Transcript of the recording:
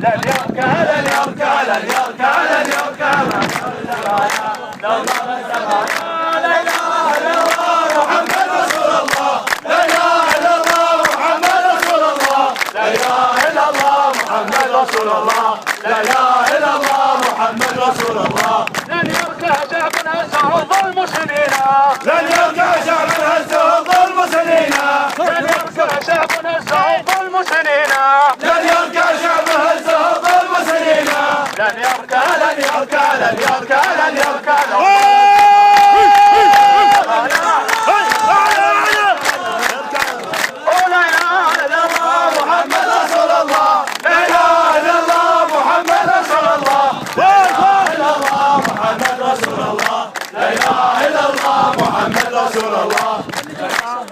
لن يركع لن يركع لن يركع لن يركع لا اله الا الله محمد رسول الله لا اله الا الله محمد رسول الله لا اله الا الله محمد رسول الله لا اله الا الله محمد رسول الله لن يركع شعبنا هزه الظلم سنين لن يركع شعبنا هزه الظلم سنين لن يركع شعبنا هزه الظلم سنين لن يركع شعبنا هزه الظلم سنين لن يركع لن يركع لن يركع لن يركع محمد رسول الله